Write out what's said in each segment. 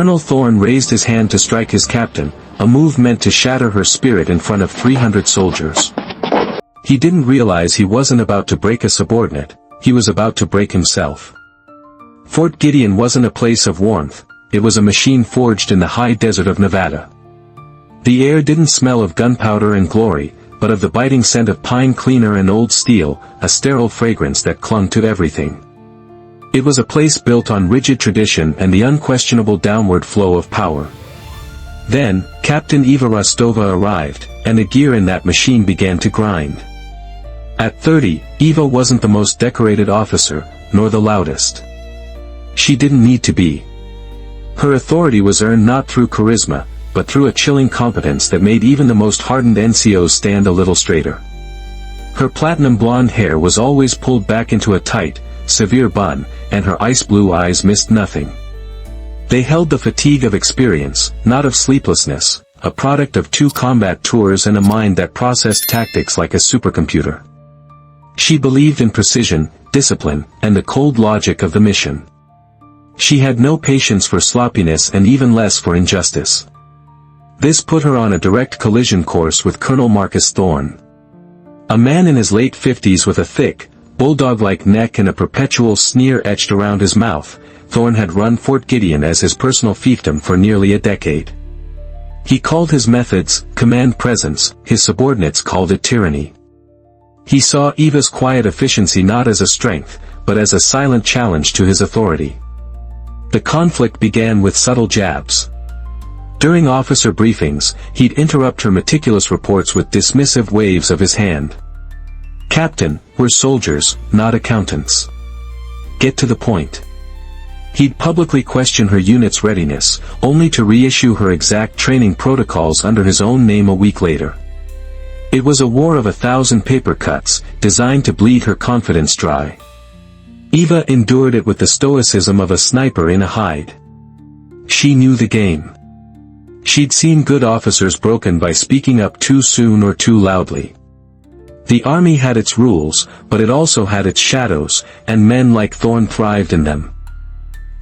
Colonel Thorne raised his hand to strike his captain, a move meant to shatter her spirit in front of 300 soldiers. He didn't realize he wasn't about to break a subordinate, he was about to break himself. Fort Gideon wasn't a place of warmth, it was a machine forged in the high desert of Nevada. The air didn't smell of gunpowder and glory, but of the biting scent of pine cleaner and old steel, a sterile fragrance that clung to everything. It was a place built on rigid tradition and the unquestionable downward flow of power. Then, Captain Eva Rostova arrived, and a gear in that machine began to grind. At 30, Eva wasn't the most decorated officer, nor the loudest. She didn't need to be. Her authority was earned not through charisma, but through a chilling competence that made even the most hardened NCOs stand a little straighter. Her platinum blonde hair was always pulled back into a tight, severe bun, and her ice blue eyes missed nothing. They held the fatigue of experience, not of sleeplessness, a product of 2 combat tours and a mind that processed tactics like a supercomputer. She believed in precision, discipline, and the cold logic of the mission. She had no patience for sloppiness and even less for injustice. This put her on a direct collision course with Colonel Marcus Thorne. A man in his late 50s with a thick, bulldog-like neck and a perpetual sneer etched around his mouth, Thorne had run Fort Gideon as his personal fiefdom for nearly a decade. He called his methods command presence, his subordinates called it tyranny. He saw Eva's quiet efficiency not as a strength, but as a silent challenge to his authority. The conflict began with subtle jabs. During officer briefings, he'd interrupt her meticulous reports with dismissive waves of his hand. "Captain, we're soldiers, not accountants. Get to the point." He'd publicly question her unit's readiness, only to reissue her exact training protocols under his own name a week later. It was a war of 1,000 paper cuts, designed to bleed her confidence dry. Eva endured it with the stoicism of a sniper in a hide. She knew the game. She'd seen good officers broken by speaking up too soon or too loudly. The army had its rules, but it also had its shadows, and men like Thorne thrived in them.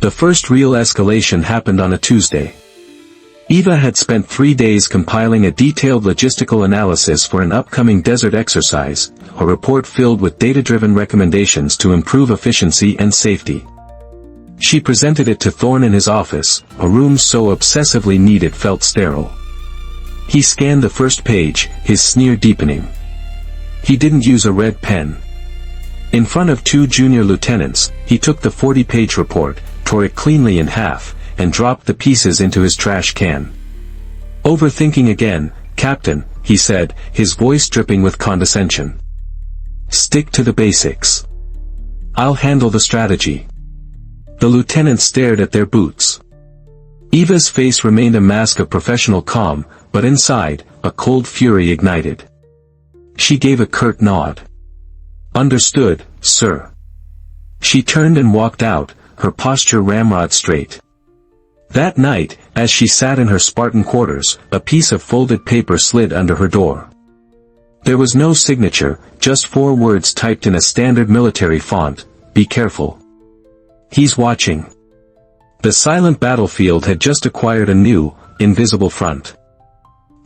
The first real escalation happened on a Tuesday. Eva had spent 3 days compiling a detailed logistical analysis for an upcoming desert exercise, a report filled with data-driven recommendations to improve efficiency and safety. She presented it to Thorne in his office, a room so obsessively neat it felt sterile. He scanned the first page, his sneer deepening. He didn't use a red pen. In front of 2 junior lieutenants, he took the 40-page report, tore it cleanly in half, and dropped the pieces into his trash can. "Overthinking again, Captain," he said, his voice dripping with condescension. "Stick to the basics. I'll handle the strategy." The lieutenants stared at their boots. Eva's face remained a mask of professional calm, but inside, a cold fury ignited. She gave a curt nod. "Understood, sir." She turned and walked out, her posture ramrod straight. That night, as she sat in her Spartan quarters, a piece of folded paper slid under her door. There was no signature, just 4 words typed in a standard military font: "Be careful. He's watching." The silent battlefield had just acquired a new, invisible front.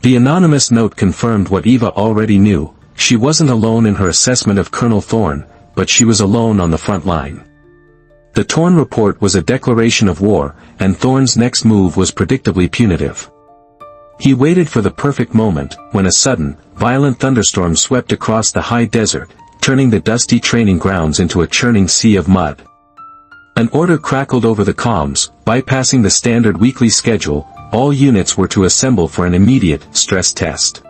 The anonymous note confirmed what Eva already knew: she wasn't alone in her assessment of Colonel Thorne, but she was alone on the front line. The torn report was a declaration of war, and Thorne's next move was predictably punitive. He waited for the perfect moment, when a sudden, violent thunderstorm swept across the high desert, turning the dusty training grounds into a churning sea of mud. An order crackled over the comms, bypassing the standard weekly schedule: all units were to assemble for an immediate, stress test.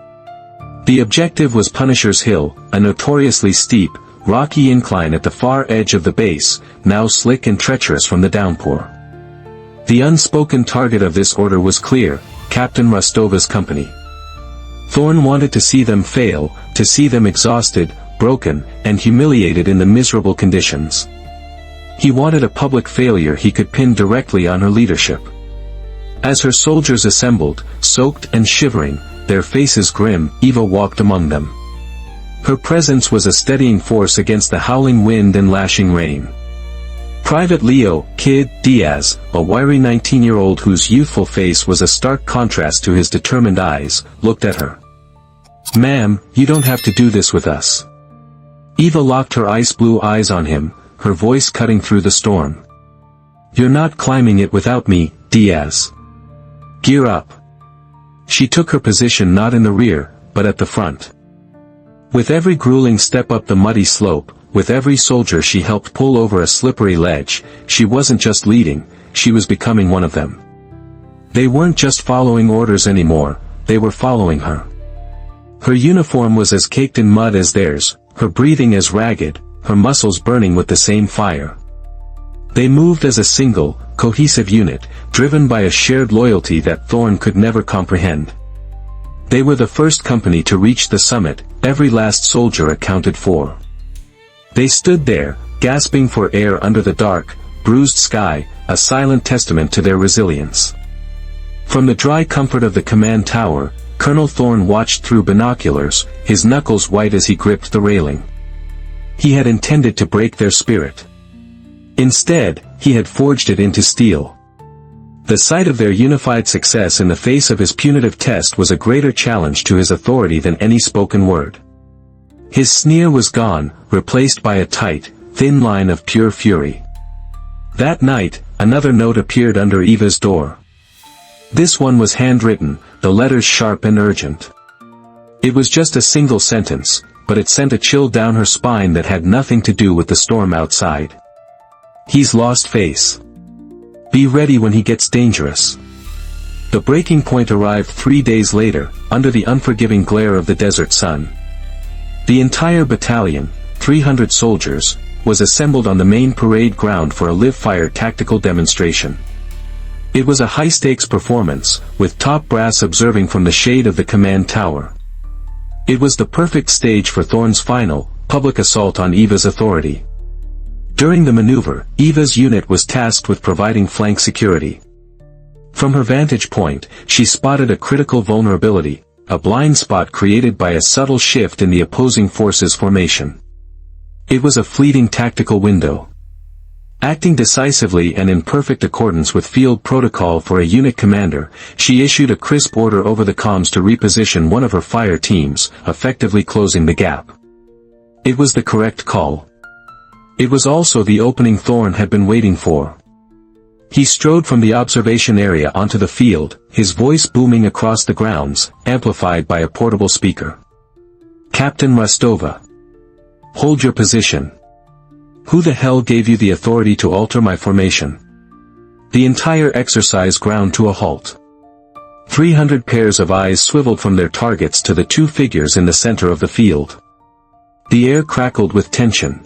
The objective was Punisher's Hill, a notoriously steep, rocky incline at the far edge of the base, now slick and treacherous from the downpour. The unspoken target of this order was clear: Captain Rostova's company. Thorne wanted to see them fail, to see them exhausted, broken, and humiliated in the miserable conditions. He wanted a public failure he could pin directly on her leadership. As her soldiers assembled, soaked and shivering, their faces grim, Eva walked among them. Her presence was a steadying force against the howling wind and lashing rain. Private Leo, Kid, Diaz, a wiry 19-year-old whose youthful face was a stark contrast to his determined eyes, looked at her. "Ma'am, you don't have to do this with us." Eva locked her ice blue eyes on him, her voice cutting through the storm. "You're not climbing it without me, Diaz. Gear up." She took her position not in the rear, but at the front. With every grueling step up the muddy slope, with every soldier she helped pull over a slippery ledge, she wasn't just leading, she was becoming one of them. They weren't just following orders anymore, they were following her. Her uniform was as caked in mud as theirs, her breathing as ragged, her muscles burning with the same fire. They moved as a single, cohesive unit, driven by a shared loyalty that Thorne could never comprehend. They were the first company to reach the summit, every last soldier accounted for. They stood there, gasping for air under the dark, bruised sky, a silent testament to their resilience. From the dry comfort of the command tower, Colonel Thorne watched through binoculars, his knuckles white as he gripped the railing. He had intended to break their spirit. Instead, he had forged it into steel. The sight of their unified success in the face of his punitive test was a greater challenge to his authority than any spoken word. His sneer was gone, replaced by a tight, thin line of pure fury. That night, another note appeared under Eva's door. This one was handwritten, the letters sharp and urgent. It was just a single sentence, but it sent a chill down her spine that had nothing to do with the storm outside. "He's lost face. Be ready when he gets dangerous." The breaking point arrived 3 days later, under the unforgiving glare of the desert sun. The entire battalion, 300 soldiers, was assembled on the main parade ground for a live-fire tactical demonstration. It was a high-stakes performance, with top brass observing from the shade of the command tower. It was the perfect stage for Thorne's final, public assault on Eva's authority. During the maneuver, Eva's unit was tasked with providing flank security. From her vantage point, she spotted a critical vulnerability, a blind spot created by a subtle shift in the opposing forces' formation. It was a fleeting tactical window. Acting decisively and in perfect accordance with field protocol for a unit commander, she issued a crisp order over the comms to reposition one of her fire teams, effectively closing the gap. It was the correct call. It was also the opening Thorne had been waiting for. He strode from the observation area onto the field, his voice booming across the grounds, amplified by a portable speaker. "Captain Rostova. Hold your position. Who the hell gave you the authority to alter my formation?" The entire exercise ground to a halt. 300 pairs of eyes swiveled from their targets to the two figures in the center of the field. The air crackled with tension.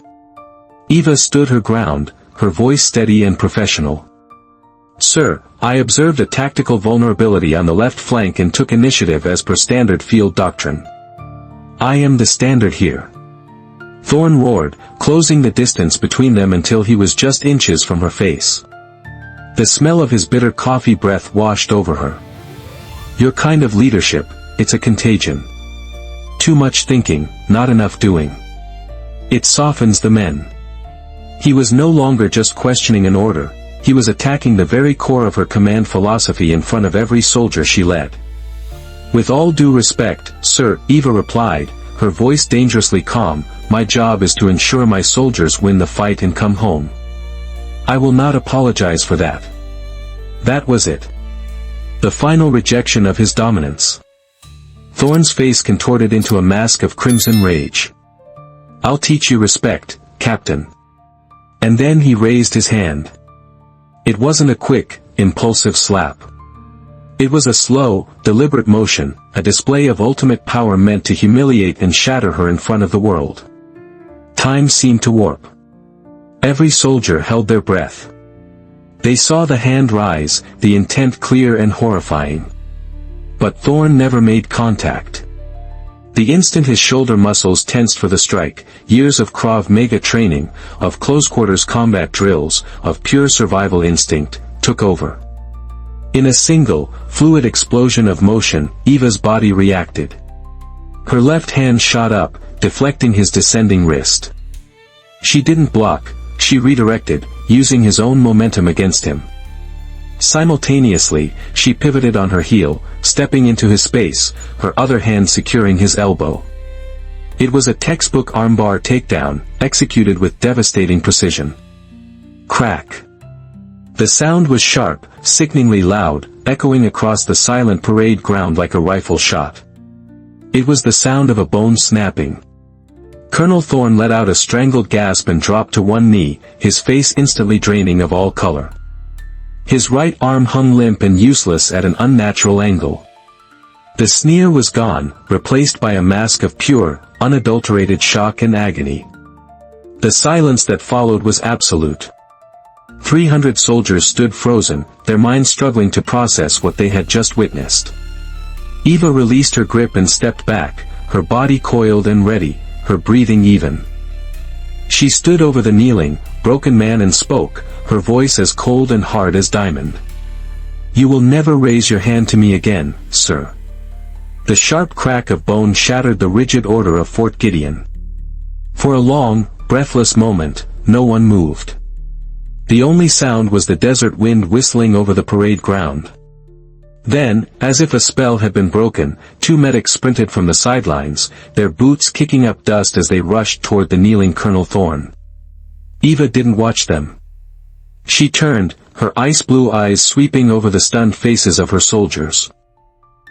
Eva stood her ground, her voice steady and professional. "Sir, I observed a tactical vulnerability on the left flank and took initiative as per standard field doctrine. I am the standard here." Thorne roared, closing the distance between them until he was just inches from her face. The smell of his bitter coffee breath washed over her. "Your kind of leadership, it's a contagion. Too much thinking, not enough doing. It softens the men." He was no longer just questioning an order, he was attacking the very core of her command philosophy in front of every soldier she led. "With all due respect, sir," Eva replied, her voice dangerously calm, "my job is to ensure my soldiers win the fight and come home. I will not apologize for that." That was it. The final rejection of his dominance. Thorne's face contorted into a mask of crimson rage. "I'll teach you respect, Captain." And then he raised his hand. It wasn't a quick, impulsive slap. It was a slow, deliberate motion, a display of ultimate power meant to humiliate and shatter her in front of the world. Time seemed to warp. Every soldier held their breath. They saw the hand rise, the intent clear and horrifying. But Thorne never made contact. The instant his shoulder muscles tensed for the strike, years of Krav Maga training, of close-quarters combat drills, of pure survival instinct, took over. In a single, fluid explosion of motion, Eva's body reacted. Her left hand shot up, deflecting his descending wrist. She didn't block, she redirected, using his own momentum against him. Simultaneously, she pivoted on her heel, stepping into his space, her other hand securing his elbow. It was a textbook armbar takedown, executed with devastating precision. Crack. The sound was sharp, sickeningly loud, echoing across the silent parade ground like a rifle shot. It was the sound of a bone snapping. Colonel Thorne let out a strangled gasp and dropped to one knee, his face instantly draining of all color. His right arm hung limp and useless at an unnatural angle. The sneer was gone, replaced by a mask of pure, unadulterated shock and agony. The silence that followed was absolute. 300 soldiers stood frozen, their minds struggling to process what they had just witnessed. Eva released her grip and stepped back, her body coiled and ready, her breathing even. She stood over the kneeling, broken man and spoke, her voice as cold and hard as diamond. "You will never raise your hand to me again, sir." The sharp crack of bone shattered the rigid order of Fort Gideon. For a long, breathless moment, no one moved. The only sound was the desert wind whistling over the parade ground. Then, as if a spell had been broken, two medics sprinted from the sidelines, their boots kicking up dust as they rushed toward the kneeling Colonel Thorne. Eva didn't watch them. She turned, her ice-blue eyes sweeping over the stunned faces of her soldiers.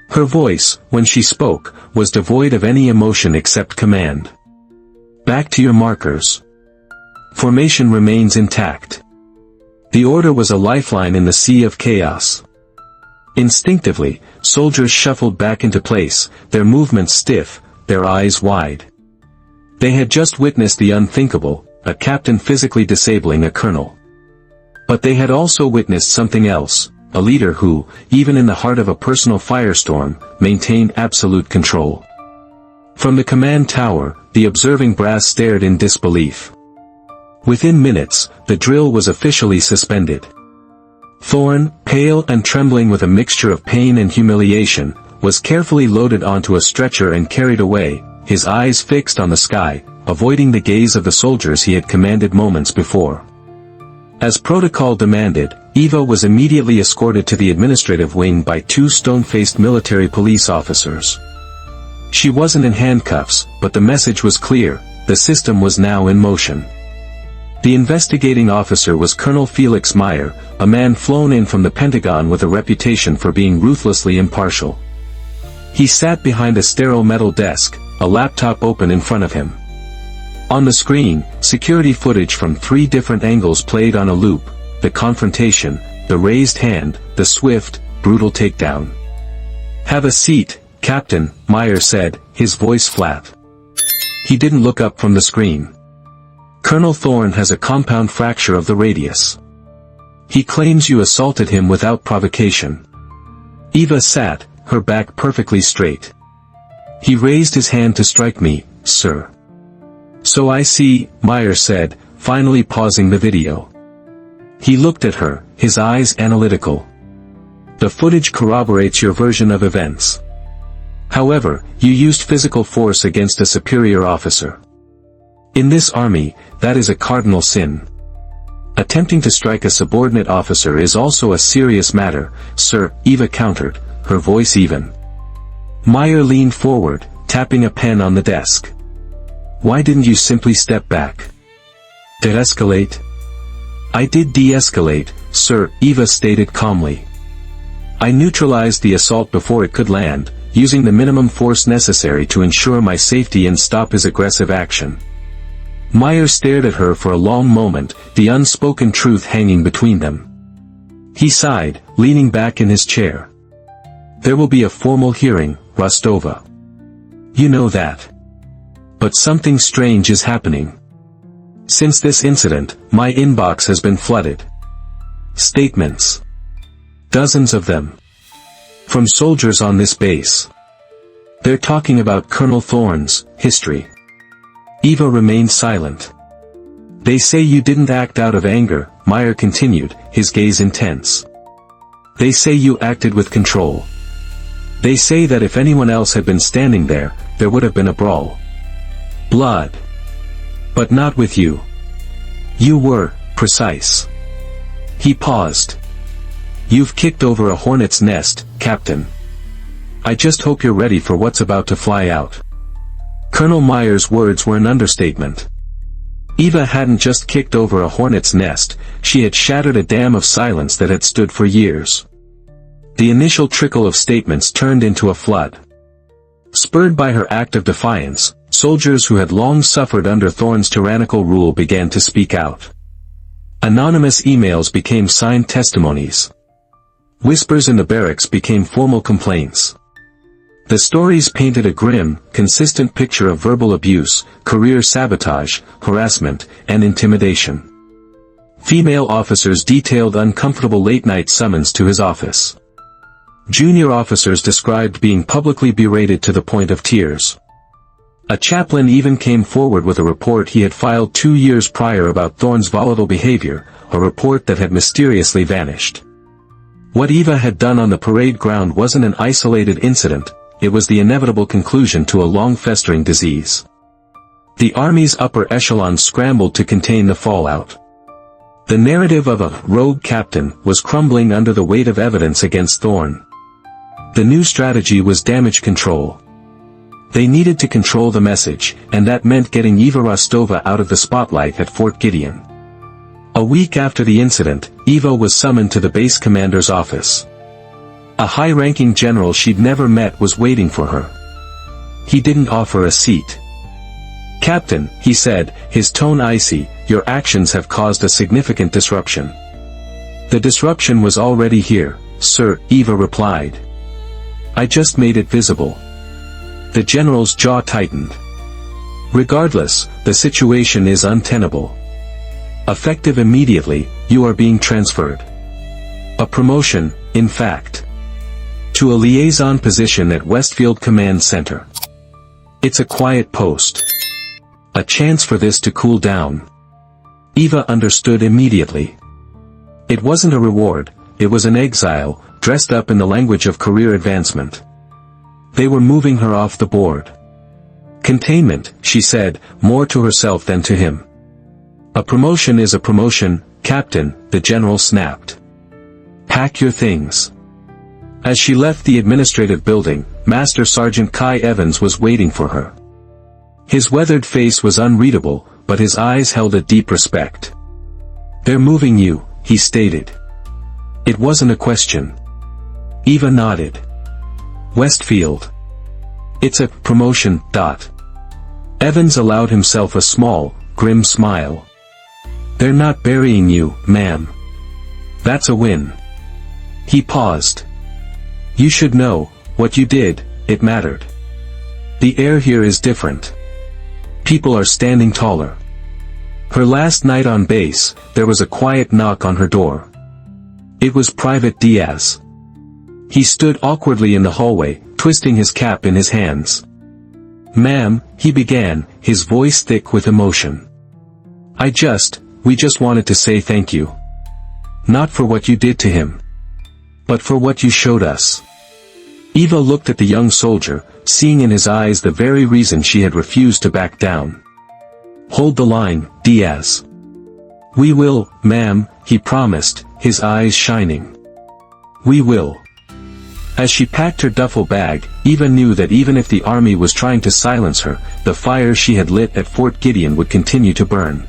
Her voice, when she spoke, was devoid of any emotion except command. "Back to your markers. Formation remains intact." The order was a lifeline in the sea of chaos. Instinctively, soldiers shuffled back into place, their movements stiff, their eyes wide. They had just witnessed the unthinkable, a captain physically disabling a colonel. But they had also witnessed something else, a leader who, even in the heart of a personal firestorm, maintained absolute control. From the command tower, the observing brass stared in disbelief. Within minutes, the drill was officially suspended. Thorne, pale and trembling with a mixture of pain and humiliation, was carefully loaded onto a stretcher and carried away, his eyes fixed on the sky, avoiding the gaze of the soldiers he had commanded moments before. As protocol demanded, Eva was immediately escorted to the administrative wing by two stone-faced military police officers. She wasn't in handcuffs, but the message was clear, the system was now in motion. The investigating officer was Colonel Felix Meyer, a man flown in from the Pentagon with a reputation for being ruthlessly impartial. He sat behind a sterile metal desk, a laptop open in front of him. On the screen, security footage from 3 different angles played on a loop: the confrontation, the raised hand, the swift, brutal takedown. "Have a seat, Captain," Meyer said, his voice flat. He didn't look up from the screen. "Colonel Thorne has a compound fracture of the radius. He claims you assaulted him without provocation." Eva sat, her back perfectly straight. "He raised his hand to strike me, sir." "So I see," Meyer said, finally pausing the video. He looked at her, his eyes analytical. "The footage corroborates your version of events. However, you used physical force against a superior officer. In this army, that is a cardinal sin. Attempting to strike a subordinate officer is also a serious matter, sir," Eva countered, her voice even. Meyer leaned forward, tapping a pen on the desk. "Why didn't you simply step back? De-escalate?" "I did de-escalate, sir," Eva stated calmly. "I neutralized the assault before it could land, using the minimum force necessary to ensure my safety and stop his aggressive action." Meyer stared at her for a long moment, the unspoken truth hanging between them. He sighed, leaning back in his chair. "There will be a formal hearing, Rostova. You know that. But something strange is happening. Since this incident, my inbox has been flooded. Statements. Dozens of them. From soldiers on this base. They're talking about Colonel Thorne's history." Eva remained silent. "They say you didn't act out of anger," Meyer continued, his gaze intense. "They say you acted with control. They say that if anyone else had been standing there, there would have been a brawl. Blood. But not with you. You were precise. He paused. "You've kicked over a hornet's nest, Captain. I just hope you're ready for what's about to fly out." Colonel Meyer's words were an understatement. Eva hadn't just kicked over a hornet's nest, she had shattered a dam of silence that had stood for years. The initial trickle of statements turned into a flood. Spurred by her act of defiance, soldiers who had long suffered under Thorne's tyrannical rule began to speak out. Anonymous emails became signed testimonies. Whispers in the barracks became formal complaints. The stories painted a grim, consistent picture of verbal abuse, career sabotage, harassment, and intimidation. Female officers detailed uncomfortable late-night summons to his office. Junior officers described being publicly berated to the point of tears. A chaplain even came forward with a report he had filed 2 years prior about Thorne's volatile behavior, a report that had mysteriously vanished. What Eva had done on the parade ground wasn't an isolated incident, it was the inevitable conclusion to a long-festering disease. The Army's upper echelons scrambled to contain the fallout. The narrative of a rogue captain was crumbling under the weight of evidence against Thorne. The new strategy was damage control. They needed to control the message, and that meant getting Eva Rostova out of the spotlight at Fort Gideon. A week after the incident, Eva was summoned to the base commander's office. A high-ranking general she'd never met was waiting for her. He didn't offer a seat. "Captain," he said, his tone icy, "your actions have caused a significant disruption." "The disruption was already here, sir," Eva replied. "I just made it visible." The general's jaw tightened. "Regardless, the situation is untenable. Effective immediately, you are being transferred. A promotion, in fact. To a liaison position at Westfield Command Center. It's a quiet post. A chance for this to cool down." Eva understood immediately. It wasn't a reward, it was an exile, dressed up in the language of career advancement. They were moving her off the board. "Containment," she said, more to herself than to him. "A promotion is a promotion, Captain," the general snapped. "Pack your things." As she left the administrative building, Master Sergeant Kai Evans was waiting for her. His weathered face was unreadable, but his eyes held a deep respect. "They're moving you," he stated. It wasn't a question. Eva nodded. "Westfield. It's a promotion, . Evans allowed himself a small, grim smile. "They're not burying you, ma'am. That's a win." He paused. "You should know, what you did, it mattered. The air here is different. People are standing taller." Her last night on base, there was a quiet knock on her door. It was Private Diaz. He stood awkwardly in the hallway, twisting his cap in his hands. "Ma'am," he began, his voice thick with emotion. We just wanted to say thank you. Not for what you did to him. But for what you showed us." Eva looked at the young soldier, seeing in his eyes the very reason she had refused to back down. "Hold the line, Diaz." "We will, ma'am," he promised, his eyes shining. "We will." As she packed her duffel bag, Eva knew that even if the army was trying to silence her, the fire she had lit at Fort Gideon would continue to burn.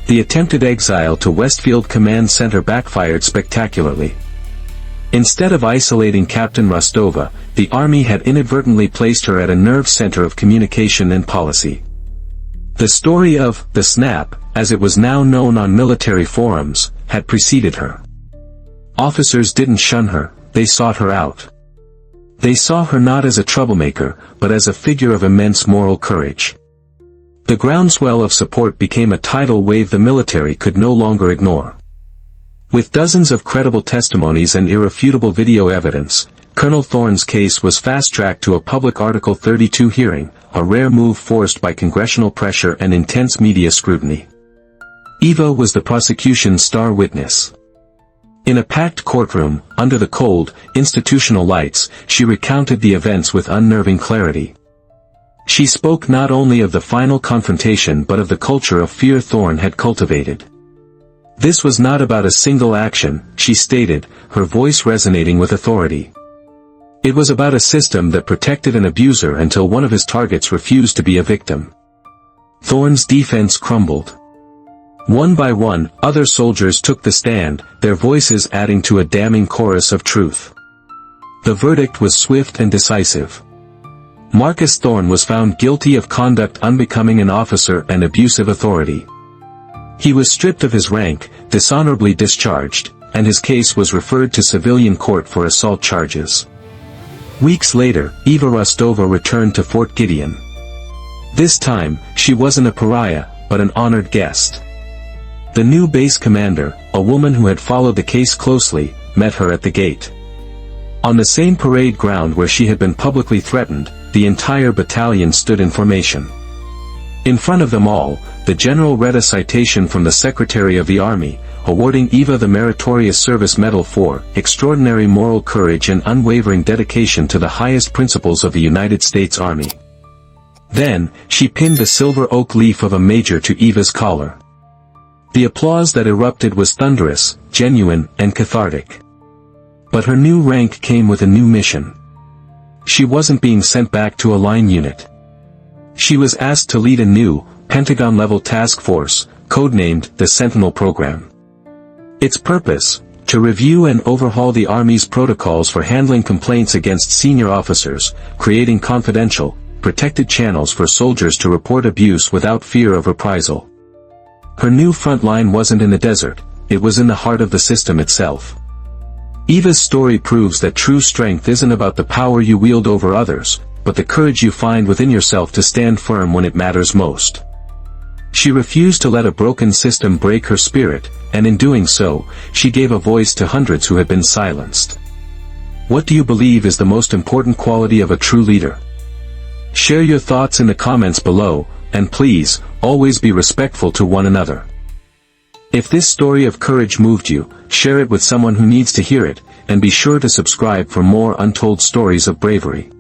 The attempted exile to Westfield Command Center backfired spectacularly. Instead of isolating Captain Rostova, the Army had inadvertently placed her at a nerve center of communication and policy. The story of the snap, as it was now known on military forums, had preceded her. Officers didn't shun her, they sought her out. They saw her not as a troublemaker, but as a figure of immense moral courage. The groundswell of support became a tidal wave the military could no longer ignore. With dozens of credible testimonies and irrefutable video evidence, Colonel Thorne's case was fast-tracked to a public Article 32 hearing, a rare move forced by congressional pressure and intense media scrutiny. Eva was the prosecution's star witness. In a packed courtroom, under the cold, institutional lights, she recounted the events with unnerving clarity. She spoke not only of the final confrontation but of the culture of fear Thorne had cultivated. This was not about a single action, she stated, her voice resonating with authority. It was about a system that protected an abuser until one of his targets refused to be a victim. Thorne's defense crumbled. One by one, other soldiers took the stand, their voices adding to a damning chorus of truth. The verdict was swift and decisive. Marcus Thorne was found guilty of conduct unbecoming an officer and abusive authority. He was stripped of his rank, dishonorably discharged, and his case was referred to civilian court for assault charges. Weeks later, Eva Rostova returned to Fort Gideon. This time, she wasn't a pariah, but an honored guest. The new base commander, a woman who had followed the case closely, met her at the gate. On the same parade ground where she had been publicly threatened, the entire battalion stood in formation. In front of them all, the general read a citation from the Secretary of the Army, awarding Eva the Meritorious Service Medal for extraordinary moral courage and unwavering dedication to the highest principles of the United States Army. Then, she pinned the silver oak leaf of a major to Eva's collar. The applause that erupted was thunderous, genuine, and cathartic. But her new rank came with a new mission. She wasn't being sent back to a line unit. She was asked to lead a new, Pentagon-level task force, codenamed the Sentinel Program. Its purpose, to review and overhaul the Army's protocols for handling complaints against senior officers, creating confidential, protected channels for soldiers to report abuse without fear of reprisal. Her new front line wasn't in the desert, it was in the heart of the system itself. Eva's story proves that true strength isn't about the power you wield over others, but the courage you find within yourself to stand firm when it matters most. She refused to let a broken system break her spirit, and in doing so, she gave a voice to hundreds who had been silenced. What do you believe is the most important quality of a true leader? Share your thoughts in the comments below, and please, always be respectful to one another. If this story of courage moved you, share it with someone who needs to hear it, and be sure to subscribe for more untold stories of bravery.